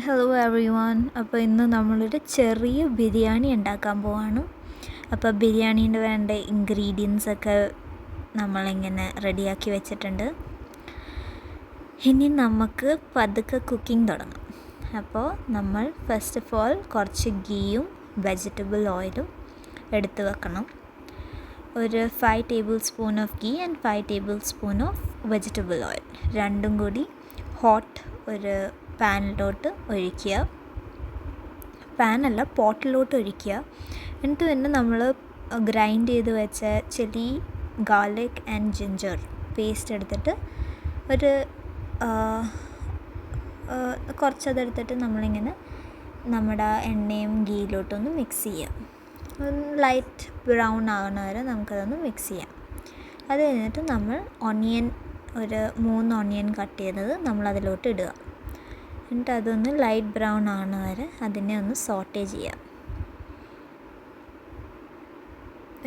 Hello every one. അപ്പോൾ ഇന്ന് നമ്മളൊരു ചെറിയ ബിരിയാണി ഉണ്ടാക്കാൻ പോവാണ്. അപ്പോൾ ബിരിയാണീൻ്റെ വേണ്ട ഇൻഗ്രീഡിയൻസൊക്കെ നമ്മളിങ്ങനെ റെഡിയാക്കി വെച്ചിട്ടുണ്ട്. ഇനി നമുക്ക് പതുക്കെ കുക്കിംഗ് തുടങ്ങാം. അപ്പോൾ നമ്മൾ ഫസ്റ്റ് ഓഫ് ഓൾ കുറച്ച് ഗീയും വെജിറ്റബിൾ ഓയിലും എടുത്ത് വെക്കണം. ഒരു 5 table spoon of ghee and 5 table spoon of vegetable oil രണ്ടും കൂടി ഹോട്ട് ഒരു പാനിലോട്ട് ഒഴിക്കുക. പാനല്ല, പോട്ടിലോട്ട് ഒഴിക്കുക. എന്നിട്ട് പിന്നെ നമ്മൾ ഗ്രൈൻഡ് ചെയ്ത് വെച്ച chilli, garlic and ginger paste എടുത്തിട്ട് ഒരു കുറച്ചതെടുത്തിട്ട് നമ്മളിങ്ങനെ നമ്മുടെ എണ്ണയും ഗീയിലോട്ടൊന്ന് മിക്സ് ചെയ്യാം. ലൈറ്റ് ബ്രൗൺ ആകുന്ന വരെ നമുക്കതൊന്ന് മിക്സ് ചെയ്യാം. അത് കഴിഞ്ഞിട്ട് നമ്മൾ ഒരു 3 ഓണിയൻ കട്ട് ചെയ്തത് നമ്മളതിലോട്ട് ഇടുക. എന്നിട്ട് അതൊന്ന് ലൈറ്റ് ബ്രൗൺ ആകുന്ന വരെ അതിനെ ഒന്ന് സോട്ടേ ചെയ്യാം.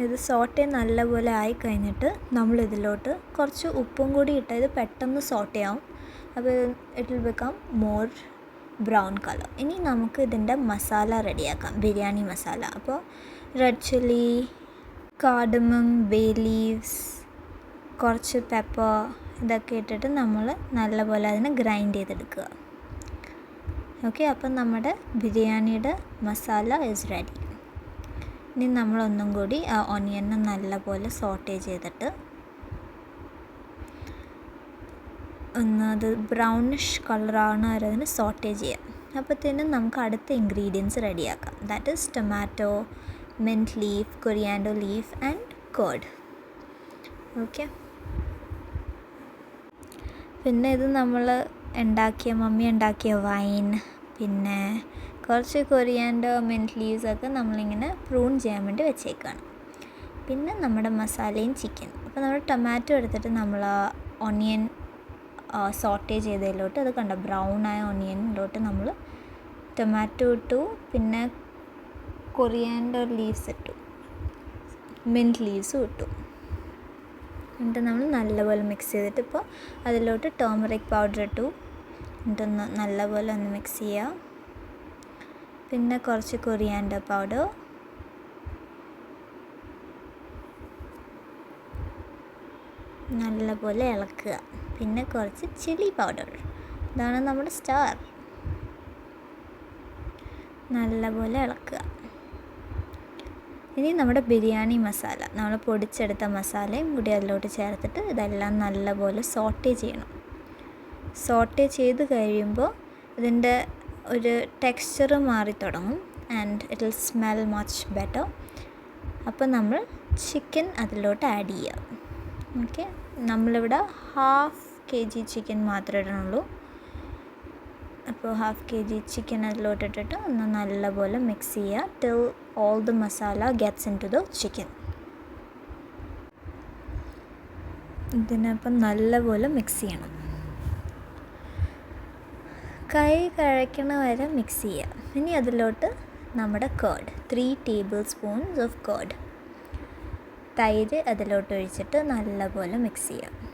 ഇത് സോട്ടേ നല്ലപോലെ ആയി കഴിഞ്ഞിട്ട് നമ്മളിതിലോട്ട് കുറച്ച് ഉപ്പും കൂടി ഇട്ട് ഇത് പെട്ടെന്ന് സോട്ടേ ആവും. അപ്പോൾ it will become more brown colour. ഇനി നമുക്ക് ഇതിൻ്റെ മസാല റെഡിയാക്കാം, ബിരിയാണി മസാല. അപ്പോൾ red chilli, cardamom, bay leaves, കുറച്ച് പെപ്പർ ഇതൊക്കെ ഇട്ടിട്ട് നമ്മൾ നല്ലപോലെ അതിനെ ഗ്രൈൻഡ് ചെയ്തെടുക്കുക. ഓക്കെ, അപ്പം നമ്മുടെ ബിരിയാണിയുടെ മസാല ഈസ് റെഡി. ഇനി നമ്മളൊന്നും കൂടി ആ ഓണിയനെ നല്ലപോലെ സോട്ടേ ചെയ്തിട്ട് അത് ബ്രൗണിഷ് കളറാവുന്ന വരെ അതിന് സോട്ടേ ചെയ്യാം. അപ്പോഴത്തേനും നമുക്ക് അടുത്ത ഇൻഗ്രീഡിയൻസ് റെഡിയാക്കാം. That is tomato, mint leaf, coriander leaf and curd. Okay, പിന്നെ ഇത് നമ്മൾ മമ്മി ഉണ്ടാക്കിയ വൈൻ, പിന്നെ കുറച്ച് കൊറിയാൻഡർ, മിൻറ്റ് ലീവ്സൊക്കെ നമ്മളിങ്ങനെ പ്രൂൺ ചെയ്യാൻ വേണ്ടി വെച്ചേക്കാണ്. പിന്നെ നമ്മുടെ മസാലയും ചിക്കൻ. അപ്പോൾ നമ്മൾ ടൊമാറ്റോ എടുത്തിട്ട് നമ്മൾ ആ ഓണിയൻ സോട്ടേ ചെയ്തതിലോട്ട് അത് കണ്ട ബ്രൗണായ ഓണിയനിലോട്ട് നമ്മൾ ടൊമാറ്റോ ഇട്ടു, പിന്നെ കൊറിയാൻഡർ ലീവ്സ് ഇട്ടു, മിൻറ്റ് ലീവ്സും ഇട്ടു. എന്നിട്ട് നമ്മൾ നല്ലപോലെ മിക്സ് ചെയ്തിട്ട് ഇപ്പോൾ അതിലോട്ട് ടേമറിക് പൗഡർ ഇട്ടു. എന്നിട്ടൊന്ന് നല്ലപോലെ ഒന്ന് മിക്സ് ചെയ്യുക. പിന്നെ കുറച്ച് കൊറിയാൻഡർ പൗഡർ, നല്ലപോലെ ഇളക്കുക. പിന്നെ കുറച്ച് ചില്ലി പൗഡർ, ഇതാണ് നമ്മുടെ സ്റ്റാർ. നല്ലപോലെ ഇളക്കുക. ഇനി നമ്മുടെ ബിരിയാണി മസാല, നമ്മൾ പൊടിച്ചെടുത്ത മസാലയും കൂടി അതിലോട്ട് ചേർത്തിട്ട് ഇതെല്ലാം നല്ലപോലെ സോട്ടേ ചെയ്യണം. സോട്ടേ ചെയ്ത് കഴിയുമ്പോൾ ഇതിൻ്റെ ഒരു ടെക്സ്ചർ മാറി തുടങ്ങും and it will smell much better. അപ്പോൾ നമ്മൾ ചിക്കൻ അതിലോട്ട് ആഡ് ചെയ്യാം. ഓക്കെ, നമ്മളിവിടെ 1/2 kg ചിക്കൻ മാത്രമേ ഇടണുള്ളൂ. അപ്പോൾ 1/2 kg ചിക്കൻ അതിലോട്ട് ഇട്ടിട്ട് ഒന്ന് നല്ലപോലെ മിക്സ് ചെയ്യുക till all the masala gets into the chicken. ഇതിനപ്പം നല്ലപോലെ മിക്സ് ചെയ്യണം. കൈ കഴിക്കണ വരെ മിക്സ് ചെയ്യുക. ഇനി അതിലോട്ട് നമ്മുടെ curd, 3 table spoons of curd, തൈര് അതിലോട്ട് ഒഴിച്ചിട്ട് നല്ലപോലെ മിക്സ് ചെയ്യുക.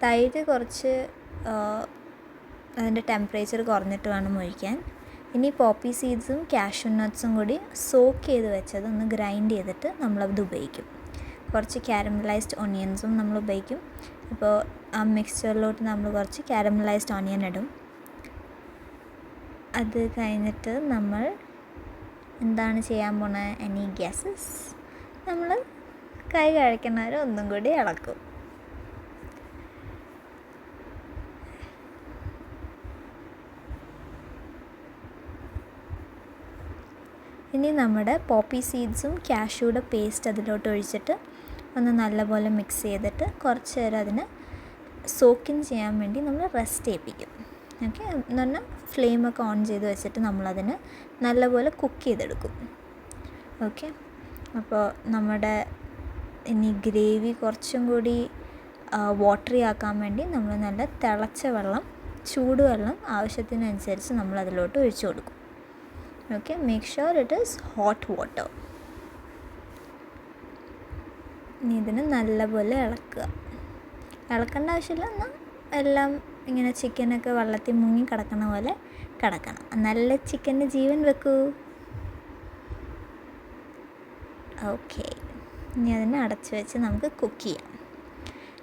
തൈര് കുറച്ച് അതിൻ്റെ ടെമ്പറേച്ചർ കുറഞ്ഞിട്ട് വേണം ഒഴിക്കാൻ. ഇനി പോപ്പി സീഡ്സും കാഷ്യൂ നട്ട്സും കൂടി സോക്ക് ചെയ്ത് വെച്ചത് ഒന്ന് ഗ്രൈൻഡ് ചെയ്തിട്ട് നമ്മളത് ഉപയോഗിക്കും. കുറച്ച് കാരമലൈസ്ഡ് ഓണിയൻസും നമ്മൾ ഉപയോഗിക്കും. അപ്പോൾ ആ മിക്സ്ചറിലോട്ട് നമ്മൾ കുറച്ച് കാരമലൈസ്ഡ് ഓണിയൻ ഇടും. അത് കഴിഞ്ഞിട്ട് നമ്മൾ എന്താണ് ചെയ്യാൻ പോണത്? Any guesses? നമ്മൾ കൈ കഴിക്കുന്നവരെ ഒന്നും കൂടി ഇളക്കും. ഇനി നമ്മുടെ പോപ്പി സീഡ്സും കാഷ്യൂടെ പേസ്റ്റ് അതിലോട്ട് ഒഴിച്ചിട്ട് ഒന്ന് നല്ലപോലെ മിക്സ് ചെയ്തിട്ട് കുറച്ച് നേരം അതിന് സോക്കിൻ ചെയ്യാൻ വേണ്ടി നമ്മൾ റെസ്റ്റ് ചെയ്യിപ്പിക്കും. ഓക്കെ, എന്ന് പറഞ്ഞാൽ ഫ്ലെയിമൊക്കെ ഓൺ ചെയ്ത് വെച്ചിട്ട് നമ്മളതിന് നല്ലപോലെ കുക്ക് ചെയ്തെടുക്കും. ഓക്കെ, അപ്പോൾ നമ്മുടെ ഇനി ഗ്രേവി കുറച്ചും കൂടി വാട്ടറി ആക്കാൻ വേണ്ടി നമ്മൾ നല്ല തിളച്ച വെള്ളം, ചൂടുവെള്ളം ആവശ്യത്തിനനുസരിച്ച് നമ്മൾ അതിലോട്ട് ഒഴിച്ചു കൊടുക്കും. Okay, make sure it is hot water. ഇനി ഇതിന് നല്ലപോലെ ഇളക്കുക. ഇളക്കേണ്ട ആവശ്യമില്ല, എന്നാൽ എല്ലാം ഇങ്ങനെ ചിക്കനൊക്കെ വെള്ളത്തിൽ മുങ്ങി കിടക്കുന്ന പോലെ കിടക്കണം. നല്ല ചിക്കന് ജീവൻ വെക്കൂ. ഓക്കെ, ഇനി അതിനെ അടച്ച് വെച്ച് നമുക്ക് കുക്ക് ചെയ്യാം.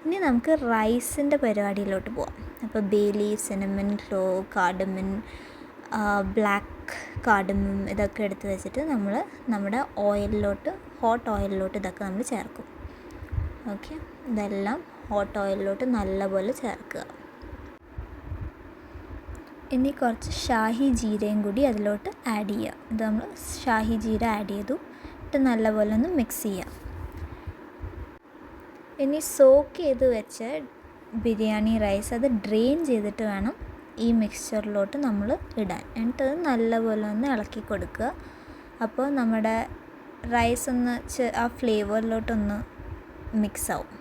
ഇനി നമുക്ക് റൈസിൻ്റെ പരിപാടിയിലോട്ട് പോവാം. അപ്പോൾ ബേ ലീഫ്, സിനമൺ, ക്ലോ, കാർഡമൻ, ബ്ലാക്ക് കാർഡമം ഇതൊക്കെ എടുത്ത് വെച്ചിട്ട് നമ്മൾ നമ്മുടെ ഓയിലിലോട്ട്, ഹോട്ട് ഓയിലിലോട്ട് ഇതൊക്കെ നമ്മൾ ചേർക്കും. ഓക്കെ, ഇതെല്ലാം ഹോട്ട് ഓയിലിലോട്ട് നല്ലപോലെ ചേർക്കുക. ഇനി കുറച്ച് ഷാഹി ജീരയും കൂടി അതിലോട്ട് ആഡ് ചെയ്യുക. ഇത് നമ്മൾ ഷാഹി ജീര ആഡ് ചെയ്തു, ഇട്ട് നല്ലപോലെ ഒന്ന് മിക്സ് ചെയ്യാം. ഇനി സോക്ക് ചെയ്ത് വെച്ച ബിരിയാണി റൈസ് അത് ഡ്രെയിൻ ചെയ്തിട്ട് വേണം ഈ മിക്സ്ചറിലോട്ട് നമ്മൾ ഇടാൻ. എന്നിട്ട് അത് നല്ലപോലെ ഒന്ന് ഇളക്കി കൊടുക്കുക. അപ്പോൾ നമ്മുടെ റൈസ് ഒന്ന് ആ ഫ്ലേവറിലോട്ടൊന്ന് മിക്സ് ആവും.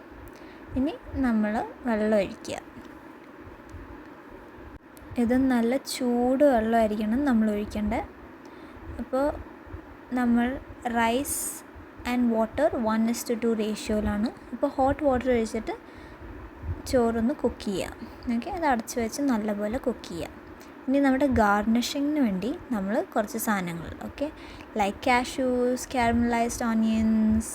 ഇനി നമ്മൾ വെള്ളം ഒഴിക്കുക. ഇത് നല്ല ചൂട് വെള്ളമായിരിക്കണം നമ്മൾ ഒഴിക്കേണ്ടത്. അപ്പോൾ നമ്മൾ റൈസ് ആൻഡ് വാട്ടർ 1:2 റേഷ്യോയിലാണ്. അപ്പോൾ ഹോട്ട് വാട്ടർ ഒഴിച്ചിട്ട് ചോറൊന്ന് കുക്ക് ചെയ്യാം. ഓക്കെ, അത് അടച്ച് വെച്ച് നല്ലപോലെ കുക്ക് ചെയ്യാം. ഇനി നമ്മുടെ ഗാർണിഷിങ്ങിന് വേണ്ടി നമ്മൾ കുറച്ച് സാധനങ്ങൾ, okay, like cashews, caramelised onions,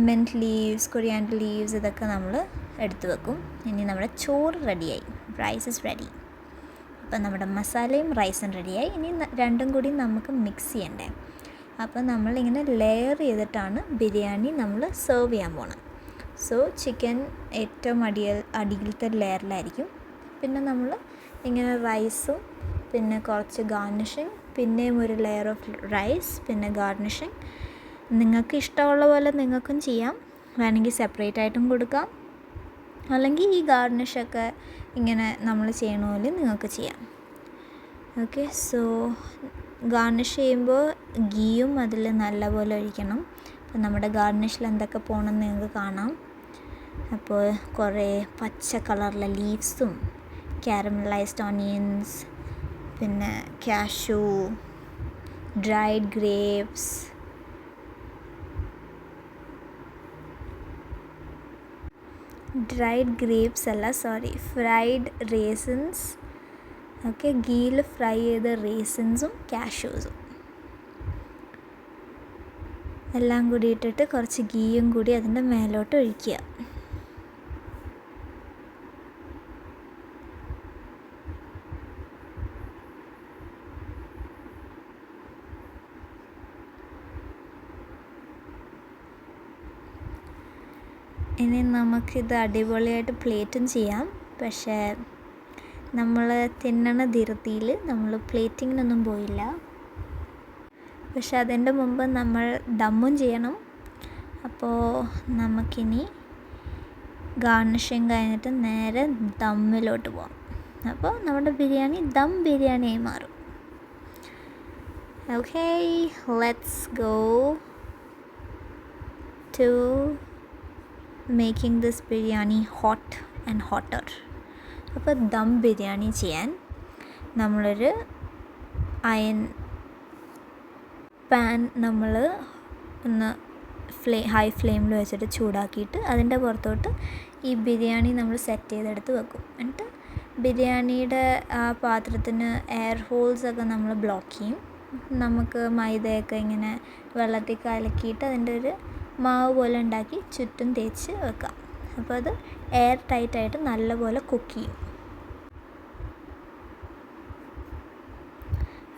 mint leaves, coriander leaves ഇതൊക്കെ നമ്മൾ എടുത്ത് വെക്കും. ഇനി നമ്മുടെ ചോറ് റെഡിയായി, റൈസ് ഇസ് റെഡി. അപ്പോൾ നമ്മുടെ മസാലയും റൈസും റെഡിയായി. ഇനി രണ്ടും കൂടി നമുക്ക് മിക്സ് ചെയ്യണ്ടേ. അപ്പോൾ നമ്മളിങ്ങനെ ലെയർ ചെയ്തിട്ടാണ് ബിരിയാണി നമ്മൾ സെർവ് ചെയ്യാൻ പോകണം. സോ ചിക്കൻ ഏറ്റവും അടിയിലത്തെ ലെയറിലായിരിക്കും. പിന്നെ നമ്മൾ ഇങ്ങനെ റൈസും പിന്നെ കുറച്ച് ഗാർണിഷിങ്, പിന്നെയും ഒരു ലെയർ ഓഫ് റൈസ്, പിന്നെ ഗാർണിഷിങ്. നിങ്ങൾക്ക് ഇഷ്ടമുള്ള പോലെ നിങ്ങൾക്കും ചെയ്യാം. വേണമെങ്കിൽ സെപ്പറേറ്റ് ആയിട്ടും കൊടുക്കാം, അല്ലെങ്കിൽ ഈ ഗാർണിഷൊക്കെ ഇങ്ങനെ നമ്മൾ ചെയ്യണ പോലെ നിങ്ങൾക്ക് ചെയ്യാം. ഓക്കെ, സോ ഗാർണിഷ് ചെയ്യുമ്പോൾ ഗീയും അതിൽ നല്ലപോലെ ഒഴിക്കണം. അപ്പോൾ നമ്മുടെ ഗാർണിഷിൽ എന്തൊക്കെ പോകണമെന്ന് നിങ്ങൾക്ക് കാണാം. അപ്പോൾ കുറേ പച്ച കളറിലെ ലീവ്സും, കാരമലൈസ്ഡ് ഓണിയൻസ്, പിന്നെ cashew, dried grapes, fried raisins. Okay, ഗീയിൽ ഫ്രൈ ചെയ്ത റേസിൻസും കാഷ്യൂസും എല്ലാം കൂടി ഇട്ടിട്ട് കുറച്ച് ഗീയും കൂടി അതിൻ്റെ മേലോട്ട് ഒഴിക്കുക. ഇനി നമുക്കിത് അടിപൊളിയായിട്ട് പ്ലേറ്റും ചെയ്യാം. പക്ഷേ നമ്മൾ തിന്നണ ധൃതിയിൽ നമ്മൾ പ്ലേറ്റിങ്ങിനൊന്നും പോയില്ല. പക്ഷെ അതിൻ്റെ മുമ്പ് നമ്മൾ ദമ്മും ചെയ്യണം. അപ്പോൾ നമുക്കിനി ഗാർണിഷിങ് കഴിഞ്ഞിട്ട് നേരെ ദമ്മിലോട്ട് പോകാം. അപ്പോൾ നമ്മുടെ ബിരിയാണി ദം ബിരിയാണിയായി മാറും. Okay, let's go to making this biryani hot and hotter. അപ്പോൾ ദം ബിരിയാണി ചെയ്യാൻ നമ്മളൊരു അയൺ പാൻ നമ്മൾ ഒന്ന് ഹൈ ഫ്ലെയിമിൽ വെച്ചിട്ട് ചൂടാക്കിയിട്ട് അതിൻ്റെ പുറത്തോട്ട് ഈ ബിരിയാണി നമ്മൾ സെറ്റ് ചെയ്തെടുത്ത് വെക്കും. എന്നിട്ട് ബിരിയാണിയുടെ ആ പാത്രത്തിന് എയർ ഹോൾസൊക്കെ നമ്മൾ ബ്ലോക്ക് ചെയ്യും. നമുക്ക് മൈദയൊക്കെ ഇങ്ങനെ വെള്ളത്തിൽ കലക്കിയിട്ട് അതിൻ്റെ ഒരു മാവ് പോലെ ഉണ്ടാക്കി ചുറ്റും തേച്ച് വെക്കാം. അപ്പോൾ അത് എയർ ടൈറ്റായിട്ട് നല്ലപോലെ കുക്ക് ചെയ്യും.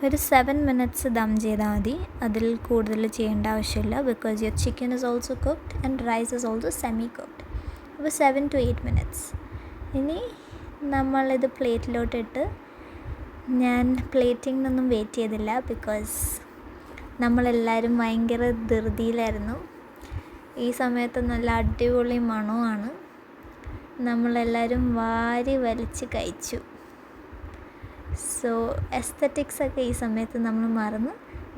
ഒരു 7 minutes ദം ചെയ്താൽ മതി. അതിൽ കൂടുതൽ ചെയ്യേണ്ട ആവശ്യമില്ല. Because your chicken is also cooked and rice is also semi cooked. അപ്പോൾ 7 to 8 minutes. ഇനി നമ്മളിത് പ്ലേറ്റിലോട്ടിട്ട്, ഞാൻ പ്ലേറ്റിങ്ങിനൊന്നും വെയിറ്റ് ചെയ്തില്ല. ബിക്കോസ് നമ്മളെല്ലാവരും ഭയങ്കര ധൃതിയിലായിരുന്നു. ഈ സമയത്ത് നല്ല അടിപൊളി മണമാണ്. നമ്മളെല്ലാവരും വാരി വലിച്ച് കഴിച്ചു. സോ എസ്തറ്റിക്സൊക്കെ ഈ സമയത്ത് നമ്മൾ മറന്ന്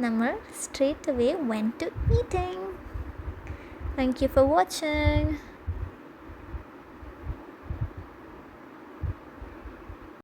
നമ്മൾ straight away went to eating. Thank you for watching.